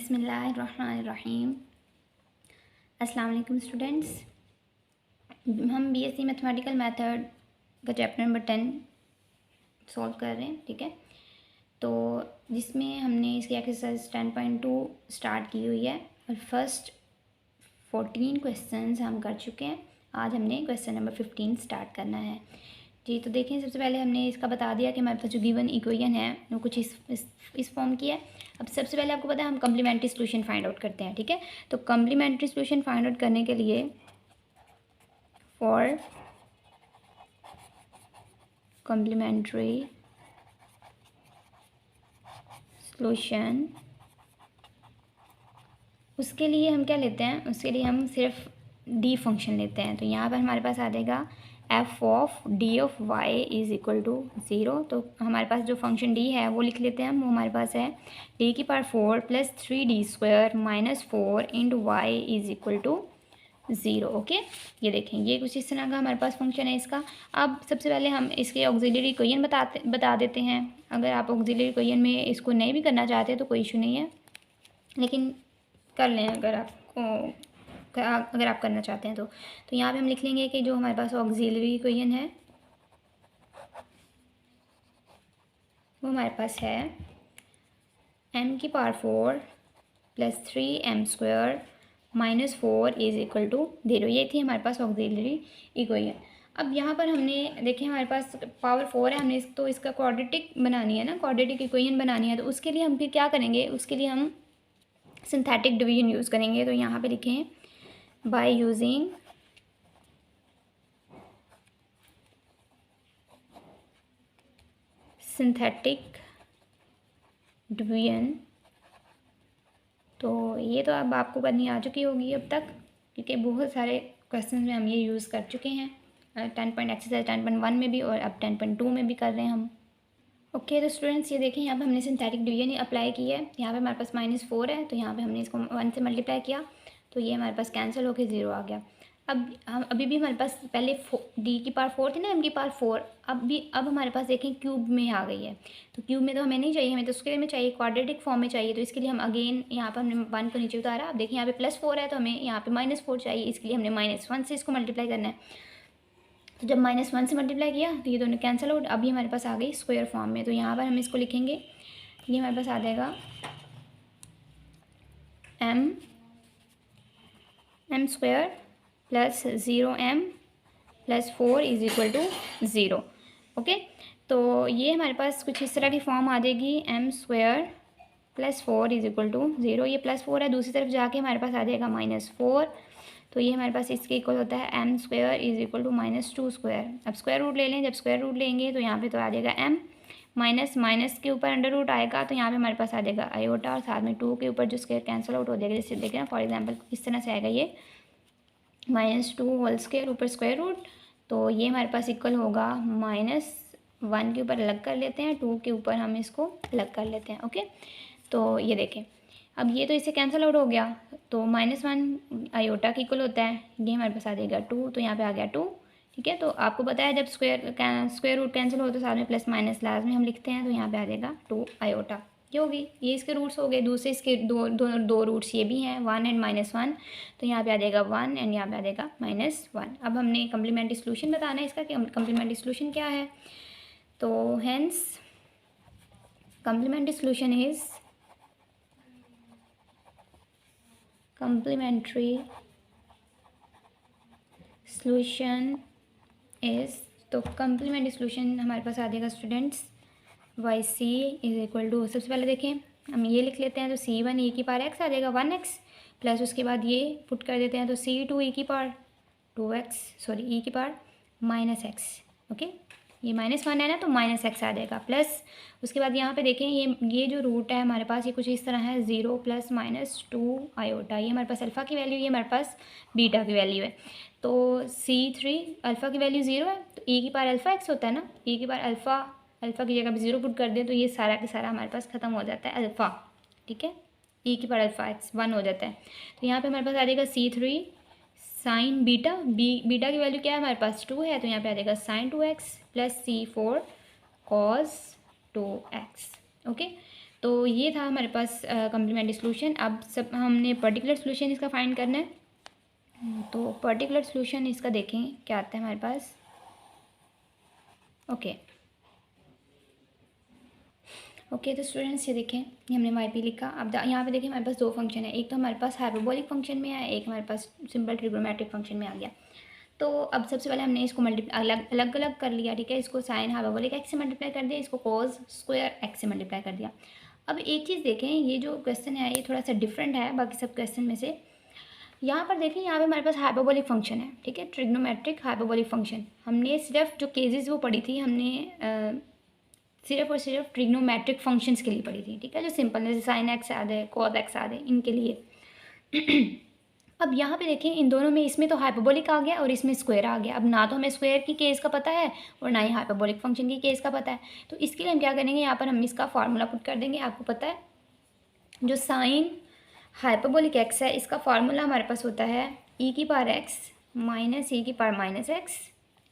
बिस्मिल्लाहिर्रहमानिर्रहीम। अस्सलाम वालेकुम स्टूडेंट्स। हम बीएससी मैथमेटिकल मेथड का चैप्टर नंबर 10 सॉल्व कर रहे हैं, ठीक है। तो जिसमें हमने इसकी एक्सरसाइज 10.2 स्टार्ट की हुई है और फर्स्ट 14 क्वेश्चंस हम कर चुके हैं। आज हमने क्वेश्चन नंबर 15 स्टार्ट करना है जी। तो देखें, सबसे पहले हमने इसका बता दिया कि हमारे पास जो गिवन इक्वेशन है वो कुछ इस फॉर्म की है। अब सबसे पहले आपको पता है हम कम्प्लीमेंट्री सॉल्यूशन फाइंड आउट करते हैं, ठीक है। तो कम्प्लीमेंट्री सॉल्यूशन फाइंड आउट करने के लिए फॉर कम्प्लीमेंट्री सॉल्यूशन, उसके लिए हम क्या लेते हैं, उसके लिए हम सिर्फ डी फंक्शन लेते हैं। तो यहाँ पर हमारे पास आ जाएगा F of D of Y is equal to 0। तो हमारे पास जो फंक्शन डी है वो लिख लेते हैं हम। वो हमारे पास है डी की power 4 plus 3d² minus 4 into Y is equal to 0। Okay, ये देखें, ये कुछ इस तरह का हमारे पास फंक्शन है इसका। अब सबसे पहले हम इसके ऑक्सिलरी इक्वेशन बता देते हैं। अगर आप ऑक्सिलरी इक्वेशन में इसको नहीं भी करना चाहते तो कोई इशू नहीं है, लेकिन कर लें अगर आप करना चाहते हैं तो यहाँ पे हम लिख लेंगे कि जो हमारे पास ऑक्सिलरी इक्वेशन है वो हमारे पास है m की power 4 plus 3m² minus 4 is equal to 0। ये थी हमारे पास ऑक्सिलरी इक्वेशन। अब यहाँ पर हमने देखें हमारे पास पावर 4 है, हमने तो इसका क्वाड्रेटिक बनानी है ना, क्वाड्रेटिक इक्वेशन बनानी है। तो उसके लिए हम फिर क्या करेंगे, उसके लिए हम सिंथेटिक डिवीजन यूज़ करेंगे। तो यहाँ पे लिखें बाय यूजिंग सिंथेटिक डिवीजन। तो ये तो अब आपको करनी आ चुकी होगी अब तक, क्योंकि बहुत सारे क्वेश्चन में हम ये यूज़ कर चुके हैं। 10.1 में भी और अब 10.2 में भी कर रहे हैं हम। ओके, तो स्टूडेंट्स ये देखें, यहाँ पे हमने सिंथेटिक डिवीजन ही अप्लाई की है। यहाँ पे हमारे पास -4 है, तो यहाँ पे हमने इसको 1 से मल्टीप्लाई किया तो ये हमारे पास कैंसिल होकर 0 आ गया। अब हम अभी भी हमारे पास पहले डी की पावर 4 थी ना, m की पावर 4, अब हमारे पास देखें क्यूब में आ गई है। तो क्यूब में तो हमें नहीं चाहिए, हमें तो उसके में चाहिए क्वाड्रेटिक फॉर्म में चाहिए। तो इसके लिए हम अगेन यहाँ पर हमने 1 को नीचे उतारा। अब देखिए यहाँ पे +4 है तो हमें यहाँ पे -4 चाहिए, इसके लिए हमने -1 से इसको मल्टीप्लाई करना है। तो जब -1 से मल्टीप्लाई किया तो ये दोनों कैंसिल आउट। अभी हमारे पास आ गई स्क्वायर फॉर्म में। तो यहाँ पर हम इसको लिखेंगे, ये हमारे पास आ जाएगा m² plus 0m plus 4 is equal to 0। Okay, तो ये हमारे पास कुछ इस तरह की फॉर्म आ जाएगी m² plus 4 is equal to 0। ये +4 है, दूसरी तरफ जाके हमारे पास आ जाएगा -4। तो ये हमारे पास इसके इक्वल होता है m² इज़ इक्वल टू -2²। अब स्क्वायर रूट ले लें, जब स्क्वायर रूट लेंगे तो यहाँ पे तो आ जाएगा m, माइनस के ऊपर अंडर रूट आएगा तो यहाँ पे हमारे पास आ जाएगा आयोटा और साथ में 2 के ऊपर जो स्क्वायर कैंसिल आउट हो जाएगा। जैसे देखें ना, फॉर एग्जांपल इस तरह से आएगा ये -2 होल स्क्वायर ऊपर स्क्वायर रूट। तो ये हमारे पास इक्वल होगा -1 के ऊपर अलग कर लेते हैं, 2 के ऊपर हम इसको अलग कर लेते हैं। ओके, तो ये देखें, अब ये तो इससे कैंसिल आउट हो गया तो -1 आयोटा की इक्वल होता है, ये हमारे पास आ जाएगा 2। तो यहाँ पे आ गया 2, ठीक है। तो आपको पता है जब स्क्वायर रूट कैंसिल हो तो साथ में प्लस माइनस लाजमी हम लिखते हैं। तो यहाँ पे आ जाएगा 2 आयोटा। ये होगी, ये इसके रूट्स हो गए। दूसरे इसके दो रूट्स ये भी हैं, 1 एंड -1। तो यहाँ पे आ जाएगा 1 एंड यहाँ पे आ जाएगा -1। अब हमने कम्प्लीमेंट्री सॉल्यूशन बताना है इसका कि कम्प्लीमेंट्री सॉल्यूशन क्या है। तो hence complementary solution is complementary solution is, तो complementary solution हमारे पास आ जाएगा students yc is equal to, सबसे पहले देखें हम ये लिख लेते हैं तो c1 e की पावर x आ जाएगा 1x, प्लस उसके बाद ये पुट कर देते हैं तो c2 e की पावर 2x, सॉरी e की पावर -x। ओके, ये -1 है ना तो -x आ जाएगा, प्लस उसके बाद यहाँ पे देखें ये जो रूट है हमारे पास ये कुछ इस तरह है 0 + -2 आयोटा। ये हमारे पास अल्फ़ा की वैल्यू, ये हमारे पास बीटा की वैल्यू है। तो c3 अल्फ़ा की वैल्यू 0 है तो e की पावर अल्फ़ा x होता है ना, e की पावर अल्फ़ा की जगह पे 0 पुट कर दें तो ये सारा का सारा हमारे पास ख़त्म हो जाता है अल्फ़ा, ठीक है। e की पावर अल्फ़ा x 1 हो जाता है। तो यहाँ पे हमारे पास आ जाएगा c3 साइन बीटा, बीटा की वैल्यू क्या है हमारे पास 2 है तो यहाँ पे आ जाएगा sin 2x plus c4 cos 2x। Okay, तो ये था हमारे पास कम्प्लीमेंट्री सोल्यूशन। अब सब हमने पर्टिकुलर सोल्यूशन इसका फाइंड करना है। तो पर्टिकुलर सोल्यूशन इसका देखें क्या आता है हमारे पास। ओके ओके, तो स्टूडेंट्स ये देखें, ये हमने वाई पी लिखा। अब यहाँ पे देखें हमारे पास दो फंक्शन है, एक तो हमारे पास हाइपरबोलिक फंक्शन में है, एक हमारे पास सिंपल ट्रिग्नोमेट्रिक फंक्शन में आ गया। तो अब सबसे पहले हमने इसको अलग अलग कर लिया, ठीक है। इसको साइन हाइपरबोलिक एक्स से मल्टीप्लाई कर दिया, इसको कोस स्क्वायर एक्स से मल्टीप्लाई कर दिया। अब एक चीज़ देखें, ये जो क्वेश्चन है ये थोड़ा सा डिफरेंट है बाकी सब क्वेश्चन में से। यहाँ पर देखें, यहाँ पे हमारे पास हाइपरबोलिक फंक्शन है, ठीक है, ट्रिग्नोमेट्रिक हाइपरबोलिक फंक्शन। हमने सिर्फ जो केसेस वो पढ़ी थी, हमने सिर्फ और सिर्फ ट्रिग्नोमेट्रिक फंक्शंस के लिए पढ़ी थी, ठीक है, जो सिंपल जैसे साइन एक्स याद है, कॉस एक्स याद है, इनके लिए। अब यहाँ पे देखें, इन दोनों में इसमें तो हाइपरबोलिक आ गया और इसमें स्क्वायर आ गया। अब ना तो हमें स्क्वायर की केस का पता है और ना ही हाइपरबोलिक फंक्शन की केस का पता है। तो इसके लिए हम क्या करेंगे, यहाँ पर हम इसका फार्मूला पुट कर देंगे। आपको पता है जो साइन हाइपरबोलिक एक्स है, इसका फार्मूला हमारे पास होता है ई की पावर एक्स माइनस ई की power minus x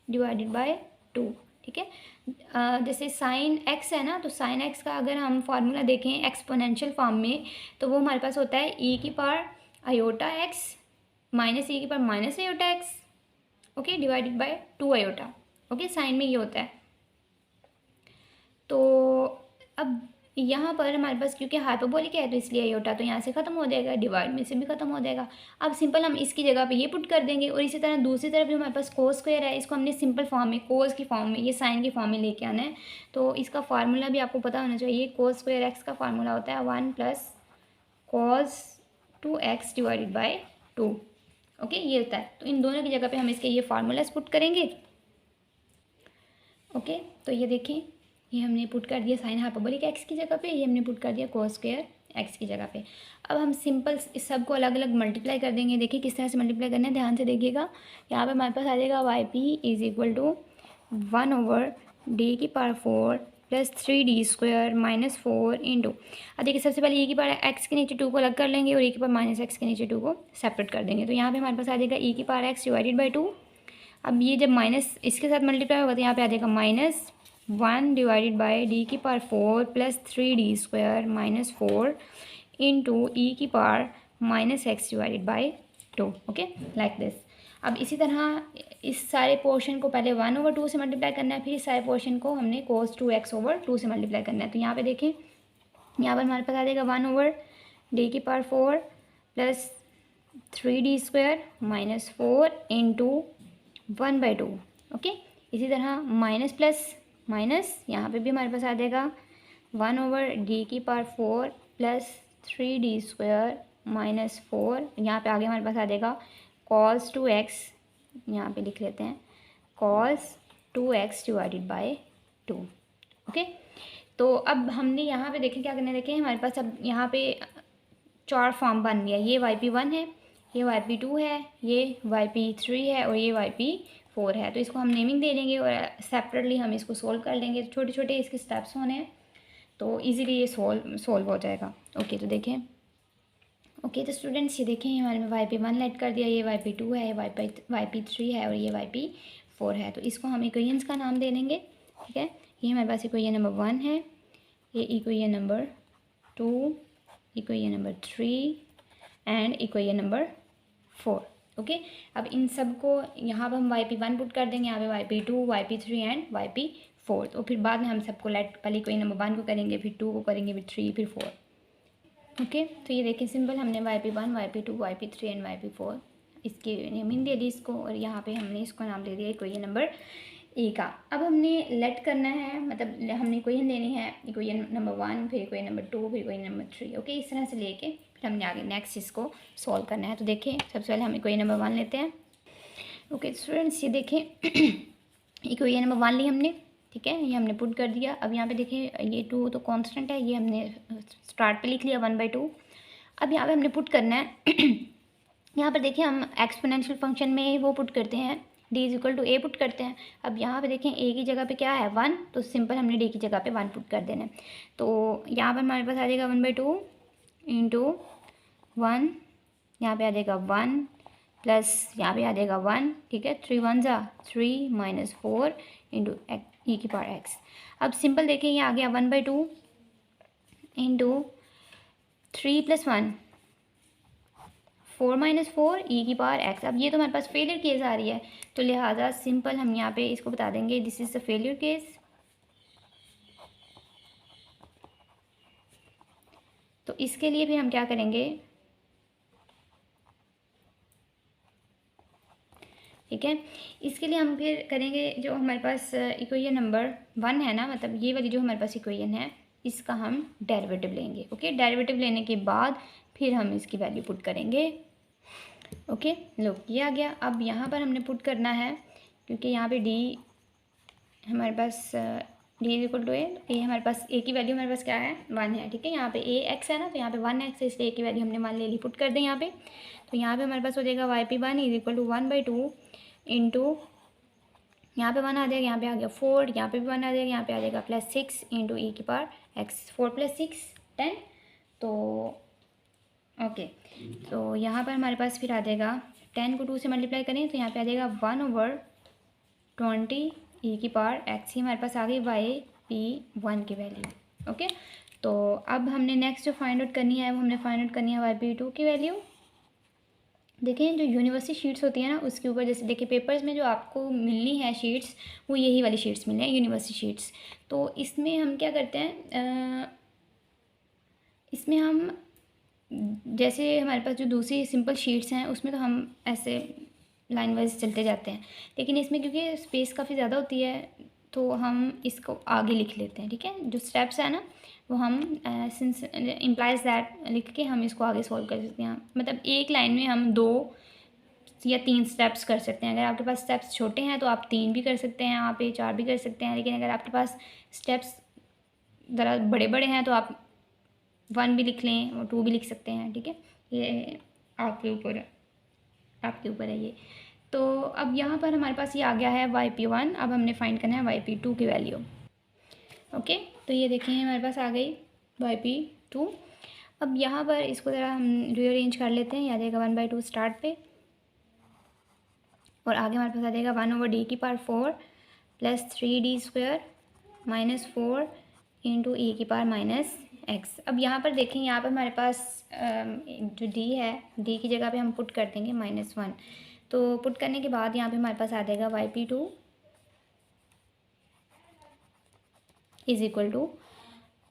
divided by 2, ठीक है। जैसे साइन एक्स है ना, तो साइन एक्स का अगर हम फार्मूला देखें एक्सपोनेंशियल फॉर्म में, तो वो हमारे पास होता है ई की power iota X minus E की power minus iota X, okay, divided by 2 iota, okay, sine में ये होता है। तो अब यहाँ पर हमारे पास क्योंकि हाइपरबोलिक है तो इसलिए आयोटा तो यहाँ से ख़त्म हो जाएगा, डिवाइड में से भी ख़त्म हो जाएगा। अब सिंपल हम इसकी जगह पे ये पुट कर देंगे। और इसी तरह दूसरी तरफ भी हमारे पास कोस स्क्वायर है, इसको हमने सिंपल फॉर्म में कोस की फॉर्म में, ये साइन की फॉर्म में लेके आना है। तो इसका फार्मूला भी आपको पता होना चाहिए। कोस स्क्वायर एक्स का फार्मूला होता है 1 plus cos 2x divided by 2, okay, ये होता है। तो इन दोनों की जगह पे हम इसके ये फार्मूलाज पुट करेंगे, ओके। तो ये देखें, ये हमने पुट कर दिया साइन हाइपरबोलिक एक्स की जगह पे, ये हमने पुट कर दिया कोस स्क्वायर एक्स की जगह पे। अब हम सिंपल इस सब को अलग अलग मल्टीप्लाई कर देंगे। देखिए किस तरह से मल्टीप्लाई करना है, ध्यान से देखिएगा। यहाँ पे हमारे पास आ जाएगा Y P is equal to 1/d⁴ plus 3d² minus 4 into, अब देखिए सबसे पहले e की पावर x के नीचे 2 को अलग कर लेंगे और e की पावर माइनस एक्स के नीचे 2 को सेपरेट कर देंगे। तो यहाँ पे हमारे पास आ जाएगा e की पावर x डिवाइडेड बाई 2। अब ये जब माइनस इसके साथ मल्टीप्लाई होगा तो यहाँ पे आ जाएगा -1 divided by d⁴ plus 3d² minus 4 into e की power minus x divided by 2, okay, like this. अब इसी तरह इस सारे पोर्शन को पहले 1/2 से मल्टीप्लाई करना है, फिर इस सारे पोर्शन को हमने cos 2x/2 से मल्टीप्लाई करना है। तो यहाँ पे देखें, यहाँ पर हमारे पास आ जाएगा 1/d⁴ plus 3d² minus 4 into 1/2, okay. इसी तरह माइनस प्लस माइनस, यहाँ पे भी हमारे पास आ जाएगा 1/d⁴ प्लस 3d² माइनस 4, यहाँ पे आगे हमारे पास आ जाएगा cos 2x, यहाँ पे लिख लेते हैं cos 2x divided by 2, okay. तो अब हमने यहाँ पे देखें क्या करना है, देखें हमारे पास अब यहाँ पे 4 फॉर्म बन गया। ये YP1 है, ये YP2 है, ये YP3 है और ये YP4 है। तो इसको हम नेमिंग दे देंगे और सेपरेटली हम इसको सोल्व कर लेंगे। छोटे छोटे इसके स्टेप्स होने हैं तो इजीली ये सोल्व हो जाएगा, ओके। तो देखें, ओके, तो स्टूडेंट्स ये देखें, हमारे में YP1 लेट कर दिया, ये YP2 है, ये YP3 है और ये YP4 है। तो इसको हम इक्वेशंस का नाम दे देंगे, ठीक है। ये हमारे पास इक्वेशन नंबर 1 है, ये equation number 2, equation number 3 and equation number 4, okay. अब इन सब को यहाँ पर हम YP1 पुट कर देंगे, यहाँ पे YP2, YP3 एंड YP4। तो फिर बाद में हम सबको लेट पहले इक्वेशन नंबर 1 को करेंगे, फिर 2 को करेंगे, फिर 3, फिर 4, ओके। तो ये देखिए सिंपल हमने YP1, YP2, YP3 and YP4 इसकी नेमिंग दे दी इसको, और यहाँ पे हमने इसको नाम दे दिया इक्वेशन नंबर ए का। अब हमने लेट करना है, मतलब हमने इक्वेशन लेनी है, इक्वेशन नंबर 1, फिर इक्वेशन नंबर 2, फिर इक्वेशन नंबर 3, ओके। इस तरह से लेके फिर हमने आगे नेक्स्ट इसको सॉल्व करना है। तो देखें सबसे पहले हम इक्वेशन नंबर 1 लेते हैं, ओके स्टूडेंट्स। ये देखें इक्वेशन नंबर 1 ली हमने, ठीक है, ये हमने पुट कर दिया। अब यहाँ पे देखें ये 2 तो कांस्टेंट है, ये हमने स्टार्ट पे लिख लिया 1/2। अब यहाँ पे हमने पुट करना है यहाँ पर देखिए हम एक्सपोनेंशियल फंक्शन में वो पुट करते हैं, d=a पुट करते हैं। अब यहाँ पे देखें a की जगह पे क्या है 1, तो सिंपल हमने d की जगह पे 1 पुट कर देना है। तो यहाँ पर हमारे पास आ जाएगा 1/2 इंटू 1, यहाँ पे आ जाएगा 1 प्लस यहाँ पे आ जाएगा 1, ठीक है, 3 1 ज़ा 3 माइनस 4 इंटू e की पावर x। अब सिंपल देखें ये आ गया 1/2 इंटू 3+1 4 - 4 e की पावर x। अब ये तो हमारे पास फेलियर केस आ रही है, तो लिहाजा सिंपल हम यहाँ पे इसको बता देंगे this is the failure case. तो इसके लिए भी हम क्या करेंगे, ठीक है, इसके लिए हम फिर करेंगे जो हमारे पास इक्वेशन नंबर 1 है ना, मतलब ये वाली जो हमारे पास इक्वेशन है इसका हम डेरिवेटिव लेंगे। ओके, डेरिवेटिव लेने के बाद फिर हम इसकी वैल्यू पुट करेंगे। ओके, लो ये आ गया। अब यहाँ पर हमने पुट करना है, क्योंकि यहाँ पे डी हमारे पास डी इज इक्वल टू ए हमारे पास ए की वैल्यू हमारे पास क्या है 1 है, ठीक है। यहाँ पे ए एक्स है ना, तो यहाँ पे 1 एक्स है, इसलिए ए की वैल्यू हमने 1 ले ली, पुट कर दें यहाँ पे। तो यहाँ पे हमारे पास हो जाएगा YP1 is equal to 1/2 into, यहाँ पे 1 आ जाएगा, यहाँ पे आ गया 4, यहाँ पे भी 1 आ जाएगा, यहाँ पे आ जाएगा +6 इंटू e की पावर x। 4 + 6 10। तो ओके, तो यहाँ पर हमारे पास फिर आ जाएगा 10 को 2 से मल्टीप्लाई करें तो यहाँ पे आ जाएगा 1/20 e की पावर x ही हमारे पास आ गई YP1 की वैल्यू। ओके, तो अब हमने नेक्स्ट जो फाइंड आउट करनी है वो हमने फाइंड आउट करनी है YP2 की वैल्यू। देखें जो यूनिवर्सिटी शीट्स होती है ना उसके ऊपर, जैसे देखिए पेपर्स में जो आपको मिलनी है शीट्स, वो यही वाली शीट्स मिलनी है यूनिवर्सिटी शीट्स। तो इसमें हम क्या करते हैं, इसमें हम जैसे हमारे पास जो दूसरी सिंपल शीट्स हैं उसमें तो हम ऐसे लाइन वाइज चलते जाते हैं, लेकिन इसमें क्योंकि स्पेस काफ़ी ज़्यादा होती है तो हम इसको आगे लिख लेते हैं, ठीक है। जो स्टेप्स है ना वो हम सिंस इम्प्लाइज दैट लिख के हम इसको आगे सॉल्व कर सकते हैं। मतलब एक लाइन में हम 2 या 3 स्टेप्स कर सकते हैं। अगर आपके पास स्टेप्स छोटे हैं तो आप 3 भी कर सकते हैं, आप 4 भी कर सकते हैं, लेकिन अगर आपके पास स्टेप्स ज़रा बड़े बड़े हैं तो आप 1 भी लिख लें और 2 भी लिख सकते हैं, ठीक है। ये आपके ऊपर है ये। तो अब यहाँ पर हमारे पास ये आ गया है YP1। अब हमने फाइंड करना है YP2 की वैल्यू। ओके, तो ये देखें हमारे पास आ गई YP2। अब यहाँ पर इसको ज़रा हम रीअरेंज कर लेते हैं। यहाँ जाएगा 1/2 स्टार्ट पे, और आगे हमारे पास आ जाएगा 1/d की पावर 4 + 3d² -4 इंटू e की पावर -x। अब यहाँ पर देखें, यहाँ पर हमारे पास जो d है, d की जगह पे हम पुट कर देंगे -1। तो पुट करने के बाद यहाँ पे हमारे पास आ जाएगा YP2 is equal to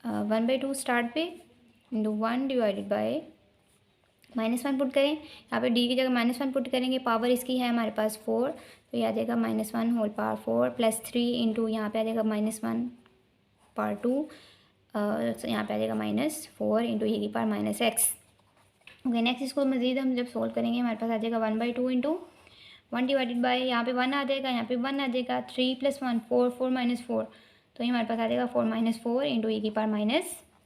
1/2 start पे इंटू 1 डिवाइडेड बाय -1 पुट करें। यहाँ पे d की जगह -1 पुट करेंगे, पावर इसकी है हमारे पास 4, तो ये आ जाएगा -1 होल पावर 4 + 3 इंटू यहाँ पे आ जाएगा -1 पावर 2, यहाँ पे आ जाएगा -4 इंटू e की पावर -x। ओके, नेक्स्ट इसको मज़ीद हम जब सोल्व करेंगे हमारे पास आ जाएगा 1/2 इंटू 1 डिवाइडेड बाय, यहाँ पे 1 आ जाएगा, यहाँ पे 1 आ जाएगा, 3 + 1 4 4 - 4, तो ये हमारे पास आ जाएगा 4 - 4 इंटू e की पावर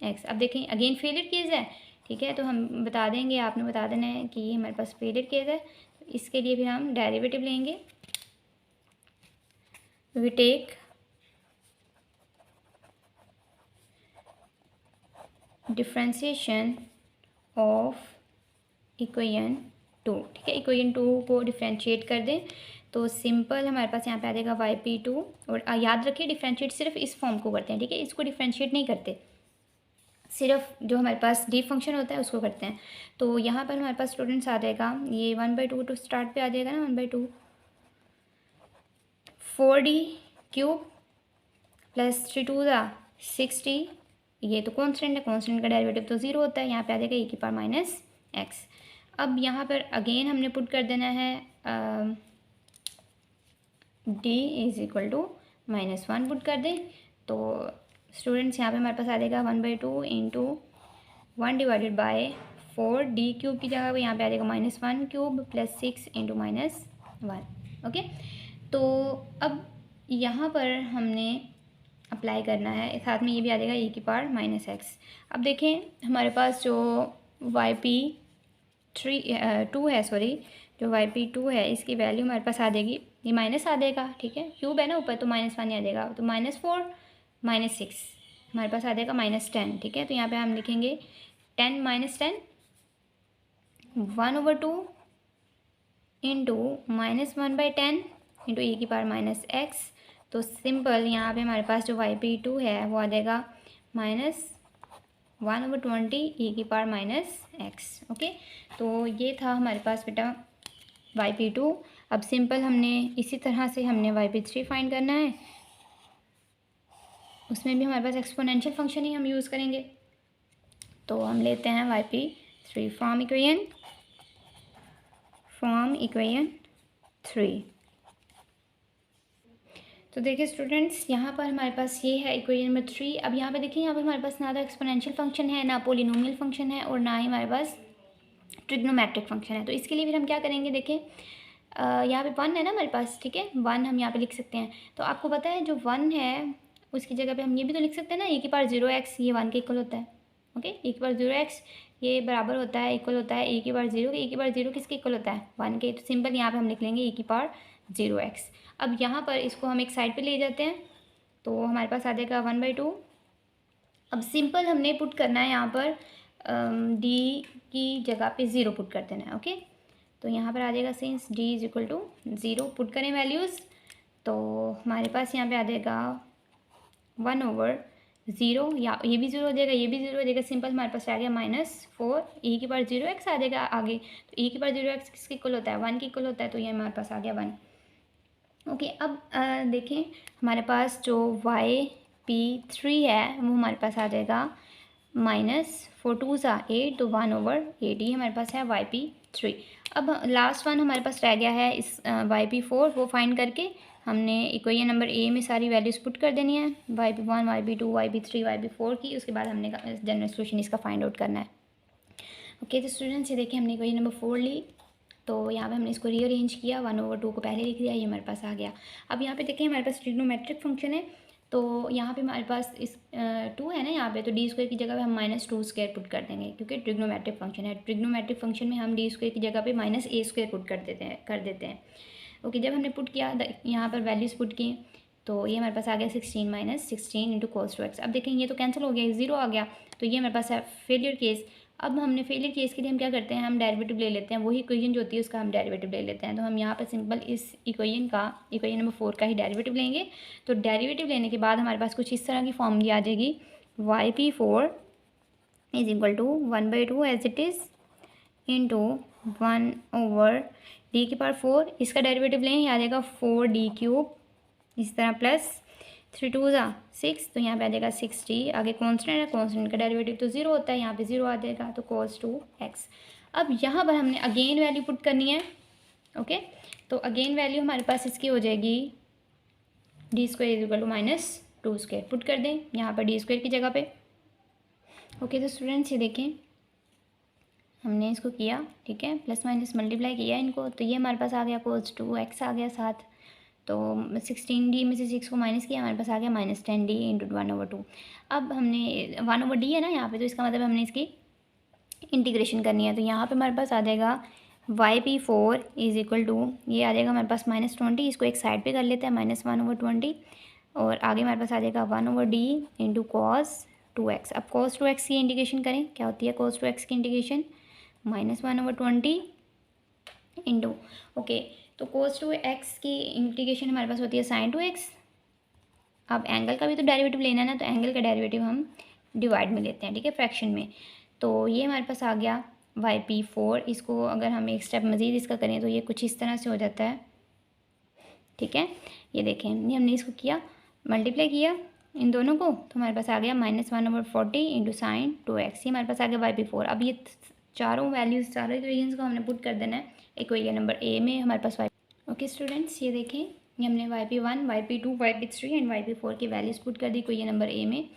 -x। अब देखें अगेन फेलियर केस है, ठीक है, तो हम बता देंगे, आपने बता देना है कि ये हमारे पास फेलियर केस है। तो इसके लिए फिर हम डेरिवेटिव लेंगे। We take differentiation of equation 2, ठीक है। इक्वेशन 2 को डिफ्रेंशिएट कर दें तो सिंपल हमारे पास यहाँ पे आ जाएगा YP2। और याद रखिए डिफ्रेंशिएट सिर्फ इस फॉर्म को करते हैं, ठीक है, इसको डिफ्रेंशिएट नहीं करते, सिर्फ जो हमारे पास डी फंक्शन होता है उसको करते हैं। तो यहाँ पर हमारे पास स्टूडेंट्स आ जाएगा ये 1/2 तो स्टार्ट पे आ जाएगा ना, 1/2 4d³ + 3 2 60, ये तो कॉन्स्टेंट है, कॉन्स्टेंट का डेरिवेटिव तो 0 होता है। यहाँ पे आ जाएगा e की पावर -x। अब यहाँ पर अगेन हमने पुट कर देना है d is equal to -1 put कर दें, तो स्टूडेंट्स यहाँ पे हमारे पास आ जाएगा 1/2 इंटू 1 डिवाइडेड बाय 4d³ की जगह पे यहाँ पे आ जाएगा -1³ + 6 इंटू -1। ओके, तो अब यहाँ पर हमने अप्लाई करना है, साथ में ये भी आ जाएगा e की पावर -x। अब देखें हमारे पास जो YP2 है, सॉरी जो YP2 है इसकी वैल्यू हमारे पास आ जाएगी, ये माइनस आ जाएगा, ठीक है, क्यूब है ना ऊपर, तो -1 आ जाएगा, तो -4 -6 हमारे पास आ जाएगा -10, ठीक है। तो यहाँ पे हम लिखेंगे 10 - 10 1/2 इंटू -1/10 इंटू e की पावर -x। तो सिंपल यहाँ पे हमारे पास जो YP2 है वो आ जाएगा 1/20 e की पावर माइनस एक्स। ओके, तो ये था हमारे पास बेटा YP2। अब सिंपल हमने इसी तरह से हमने YP3 फाइंड करना है, उसमें भी हमारे पास एक्सपोनेंशियल फंक्शन ही हम यूज़ करेंगे। तो हम लेते हैं YP3 फॉर्म इक्वेशन 3। तो देखिए स्टूडेंट्स, यहाँ पर हमारे पास ये है इक्वेशन नंबर 3। अब यहाँ पे देखिए, यहाँ पे हमारे पास ना तो एक्सपोनेंशियल फंक्शन है, ना पोलिनोमियल फंक्शन है, और ना ही हमारे पास ट्रिग्नोमेट्रिक फंक्शन है। तो इसके लिए फिर हम क्या करेंगे, देखिए यहाँ पे 1 है ना हमारे पास, ठीक है, 1 हम यहाँ पे लिख सकते हैं। तो आपको पता है जो 1 है उसकी जगह पे हम ये भी तो लिख सकते हैं ना, e की पावर 0x, ये 1 के इक्वल होता है। ओके, e की पावर 0x ये बराबर होता है, इक्वल होता है e की पावर 0 के। e की पावर 0 किसके इक्वल होता है, 1 के। तो सिंपल यहाँ पे हम लिख लेंगे e की पावर 0x। अब यहाँ पर इसको हम एक साइड पे ले जाते हैं, तो हमारे पास आ जाएगा 1/2। अब सिंपल हमने पुट करना है यहाँ पर d की जगह पे 0 पुट कर देना है। ओके, तो यहाँ पर आ जाएगा since d is equal to 0, put करें वैल्यूज़, तो हमारे पास यहाँ पे आ जाएगा 1/0, या ये भी 0 हो जाएगा, ये भी 0 हो जाएगा। सिंपल हमारे पास आ गया -4 e की पावर 0x आ जाएगा आगे। तो e की पावर 0x किसके इक्वल होता है, 1 के इक्वल होता है, तो ये हमारे पास आ गया 1। ओके, अब देखें हमारे पास जो YP3 है वो हमारे पास आ जाएगा -4 2 8, तो 1/8 ही हमारे पास है YP3। अब लास्ट वन हमारे पास रह गया है इस YP4, वो फाइंड करके हमने इक्वेशन नंबर ए में सारी वैल्यूज़ पुट कर देनी है, YP1 YP2 YP3 YP4 की। उसके बाद हमने जनरल सोल्यूशन इसका फाइंड आउट करना है। ओके, तो स्टूडेंट्स ये देखिए हमने इक्वेशन नंबर 4 ली, तो यहाँ पे हमने इसको रीअरेंज किया, 1/2 को पहले लिख दिया, ये हमारे पास आ गया। अब यहाँ पे देखिए हमारे पास ट्रिग्नोमेट्रिक फंक्शन है, तो यहाँ पे हमारे पास इस 2 है ना यहाँ पे, तो d² की जगह पे हम -2² पुट कर देंगे, क्योंकि ट्रिग्नोमेट्रिक फंक्शन है। ट्रिग्नोमेट्रिक फंक्शन में हम d² की जगह पे -a² पुट कर देते हैं। ओके, जब हमने पुट किया यहाँ पर वैल्यूज़ पुट की, तो ये हमारे पास आ गया 16 - 16 इंटू cos 2x। अब देखें ये तो कैंसिल हो गया, 0 आ गया, तो ये हमारे पास है फेलियर केस। अब हमने फेलियर केस के लिए हम क्या करते हैं, हम डेरिवेटिव ले लेते हैं, वही इक्वेशन जो होती है उसका हम डेरिवेटिव ले लेते हैं। तो हम यहाँ पर सिंपल इस इक्वेशन नंबर 4 का ही डेरिवेटिव लेंगे। तो डेरिवेटिव लेने के बाद हमारे पास कुछ इस तरह की फॉर्म आ जाएगी, YP4 is equal to 1/2 as it is into 1/d की पावर 4, इसका डेरिवेटिव लें, ये आ जाएगा 4d³। इस तरह प्लस 3 2 6, तो यहाँ पे आ जाएगा 6d। आगे कॉन्स्टेंट है, कॉन्स्टेंट का डेरिवेटिव तो 0 होता है, यहाँ पे 0 आ जाएगा, तो cos 2x। अब यहाँ पर हमने अगेन वैल्यू पुट करनी है। ओके, तो अगेन वैल्यू हमारे पास इसकी हो जाएगी d² is equal to -2² put कर दें यहाँ पर d² की जगह पे। ओके, तो स्टूडेंट्स ये देखें हमने इसको किया, ठीक है, प्लस माइनस मल्टीप्लाई किया इनको, तो ये हमारे पास आ गया cos 2x आ गया साथ। तो 16d में से 6 को माइनस किया, हमारे पास आ गया -10d इंटू 1/2। अब हमने 1/d है ना यहाँ पे, तो इसका मतलब हमने इसकी इंटीग्रेशन करनी है। तो यहाँ पे हमारे पास आ जाएगा YP4 इज इक्वल टू, ये आ जाएगा हमारे पास -20, इसको एक साइड पे कर लेते हैं, -1/20, और आगे हमारे पास आ जाएगा 1/d इंटू cos 2x। अब cos 2x की इंटीग्रेशन करें, क्या होती है cos 2x की इंटीग्रेशन, -1/20 इंटू, ओके, तो cos 2x की इंटीग्रेशन हमारे पास होती है sin 2x। अब एंगल का भी तो डेरिवेटिव लेना है ना, तो एंगल का डेरिवेटिव हम डिवाइड में लेते हैं, ठीक है, फ्रैक्शन में। तो ये हमारे पास आ गया YP4। इसको अगर हम एक स्टेप मज़ीद इसका करें, तो ये कुछ इस तरह से हो जाता है, ठीक है। ये देखें, ये हमने इसको किया, मल्टीप्लाई किया इन दोनों को, तो हमारे पास आ गया -1/40 इंटू sin 2x। ये हमारे पास आ गया YP4। अब ये चारों वैल्यूज़, चारों इक्वेशंस को हमने पुट कर देना है इक्वेशन नंबर ए में हमारे पास ओके स्टूडेंट्स, ये देखें, ये हमने YP1 YP2 YP3 and YP4 की वैल्यूज़ पुट कर दी इक्वेशन नंबर ए में।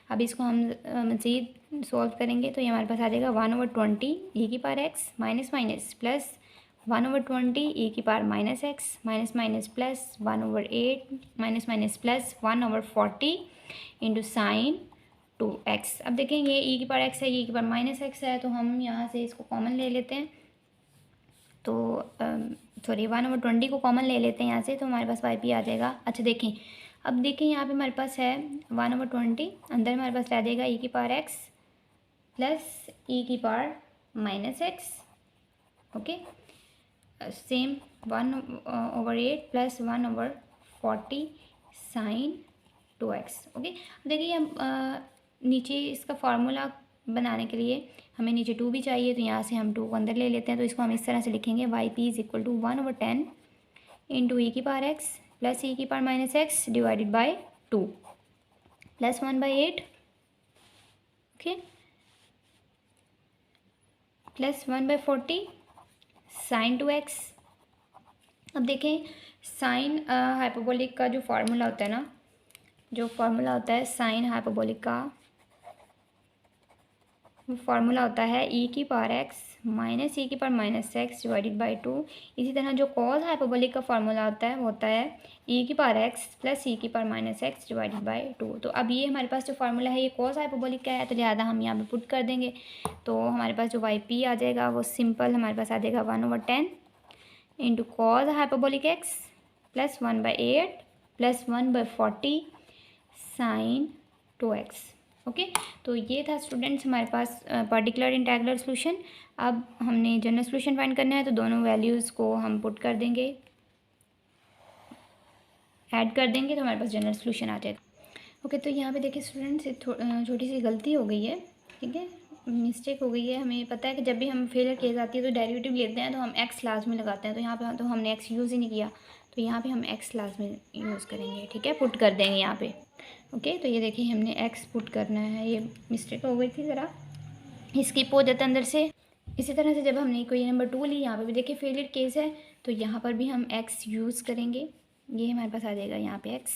अब इसको हम मज़ीद सॉल्व करेंगे, तो ये हमारे पास आ जाएगा 1/20 e की power x minus minus plus 1/20 e की power -x minus minus plus 1/8 minus minus plus 1/40 into sin 2x। अब देखें ये e की पावर x है, e की पावर -x है, तो हम यहाँ से इसको कॉमन ले लेते हैं। तो सॉरी 1/20 को कॉमन ले लेते हैं यहाँ से, तो हमारे पास YP आ जाएगा। अच्छा देखें, अब देखें यहाँ पे हमारे पास है 1/20, अंदर हमारे पास रह जाएगा e की पावर x प्लस e की power -x। Okay, same 1/8 plus 1/40 sin 2x। Okay, देखिए हम नीचे इसका फार्मूला बनाने के लिए हमें नीचे 2 भी चाहिए, तो यहाँ से हम 2 को अंदर ले लेते हैं। तो इसको हम इस तरह से लिखेंगे y p is equal to 1/10 into e की पावर एक्स प्लस ई की power minus x divided by 2 plus 1/8, okay, plus 1/40 sine 2x। अब देखें साइन हाइपरबोलिक का जो फार्मूला होता है ना, जो फार्मूला होता है साइन हाइपरबोलिक का, वो फार्मूला होता है ई की पावर एक्स माइनस ई की power minus x divided by 2। इसी तरह जो कॉस हाइपरबोलिक का फार्मूला होता है वो होता है ई की पावर एक्स प्लस ई की power minus x divided by 2। तो अब ये हमारे पास जो फार्मूला है ये कॉस हाइपरबोलिक का है, तो लिहाजा हम यहाँ पे पुट कर देंगे। तो हमारे पास जो वाई पी आ जाएगा वो सिंपल हमारे पास आ जाएगा 1/10 into cos hyperbolic X plus 1/8 plus 1/40 sine 2x। Okay, तो ये था स्टूडेंट्स हमारे पास पर्टिकुलर इंटेग्रल सॉल्यूशन। अब हमने जनरल सॉल्यूशन फाइंड करना है, तो दोनों वैल्यूज़ को हम पुट कर देंगे, ऐड कर देंगे, तो हमारे पास जनरल सॉल्यूशन आ जाएगा। ओके, तो यहाँ पे देखिए स्टूडेंट्स छोटी सी गलती हो गई है, ठीक है, मिस्टेक हो गई है। हमें पता है कि जब भी हम फेलियर केस आती है तो डेरिवेटिव लेते हैं तो हम एक्स लास्ट में लगाते हैं, तो यहाँ पे तो हमने एक्स यूज़ ही नहीं किया, तो यहाँ पे हम एक्स लास्ट में यूज़ करेंगे, ठीक है, पुट कर देंगे यहाँ पे। ओके, तो ये देखिए हमने एक्स पुट करना है, ये मिस्टेक हो गई थी ज़रा, स्किप हो जाता अंदर से। इसी तरह से जब हमने कोई नंबर 2 ली, यहाँ पे भी देखिए फेलियर केस है, तो यहाँ पर भी हम एक्स यूज़ करेंगे, ये हमारे पास आ जाएगा यहाँ पे एक्स,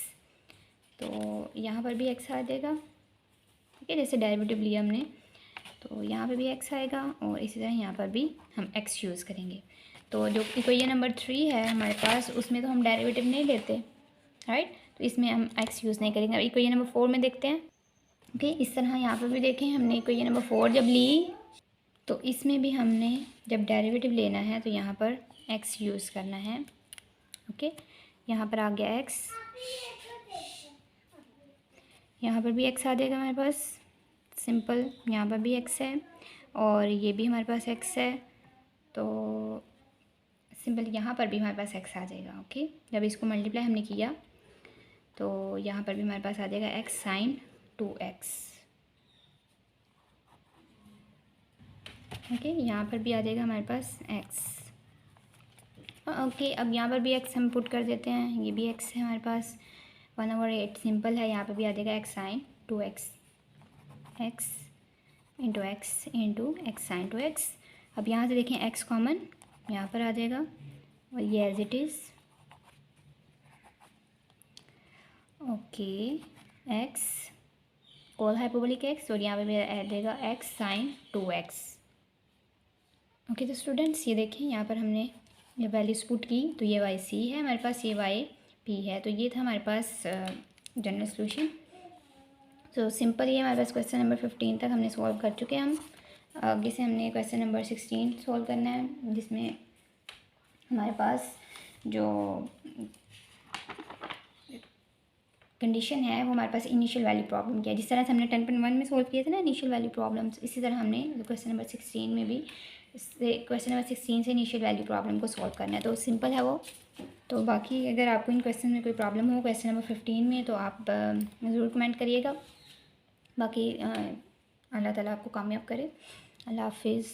तो यहाँ पर भी एक्स आ जाएगा, ठीक है, जैसे डेरिवेटिव लिया हमने, तो यहाँ पे भी एक्स आएगा और इसी तरह यहाँ पर भी हम एक्स यूज़ करेंगे। तो जो इक्वेशन नंबर 3 है हमारे पास, उसमें तो हम डेरिवेटिव नहीं लेते, राइट, तो इसमें हम एक्स यूज़ नहीं करेंगे। अब इक्वेशन नंबर 4 में देखते हैं। ओके, इस तरह यहाँ पर भी देखें, हमने इक्वेशन नंबर 4 जब ली, तो इसमें भी हमने जब डेरिवेटिव लेना है तो यहाँ पर एक्स यूज़ करना है। ओके, यहाँ पर आ गया एक्स, यहाँ पर भी एक्स आ जाएगा हमारे पास, सिंपल, यहाँ पर भी एक्स है और ये भी हमारे पास एक्स है, तो सिंपल यहाँ पर भी हमारे पास एक्स आ जाएगा। ओके, जब इसको मल्टीप्लाई हमने किया तो यहाँ पर भी हमारे पास आ जाएगा एक्स साइन 2x। ओके, यहाँ पर भी आ जाएगा हमारे पास एक्स। ओके, अब यहाँ पर भी एक्स हम पुट कर देते हैं, ये भी एक्स है हमारे पास, 1/8 सिंपल है, यहाँ पर भी आ जाएगा X sine 2x, X into X into X sine 2x। अब यहाँ से देखें एक्स कॉमन यहाँ पर आ जाएगा और ये as it is. Okay, X cos hyperbolic X और यहाँ पे भी आ जाएगा एक्स साइन 2x। ओके, तो स्टूडेंट्स ये देखें यहाँ पर हमने ये वैल्यूज पुट की, तो ये वाई सी है हमारे पास, ये वाई पी है, तो ये था हमारे पास जनरल सॉल्यूशन। तो सिंपल ये हमारे पास क्वेश्चन नंबर 15 तक हमने सॉल्व कर चुके हैं। हम आगे से हमने क्वेश्चन नंबर 16 सॉल्व करना है, जिसमें हमारे पास जो कंडीशन है वो हमारे पास इनिशियल वैल्यू प्रॉब्लम की है। जिस तरह से हमने 10.1 में सॉल्व किए थे ना इनिशियल वैल्यू प्रॉब्लम्स, इसी तरह हमने क्वेश्चन नंबर 16 में भी क्वेश्चन नंबर 16 से इनिशियल वैल्यू प्रॉब्लम को सॉल्व करना है, तो सिंपल है वो। तो बाकी अगर आपको इन क्वेश्चन में कोई प्रॉब्लम हो क्वेश्चन नंबर 15 में, तो आप ज़रूर कमेंट करिएगा। बाकी अल्लाह ताला आपको कामयाब करे। अल्लाह हाफिज़।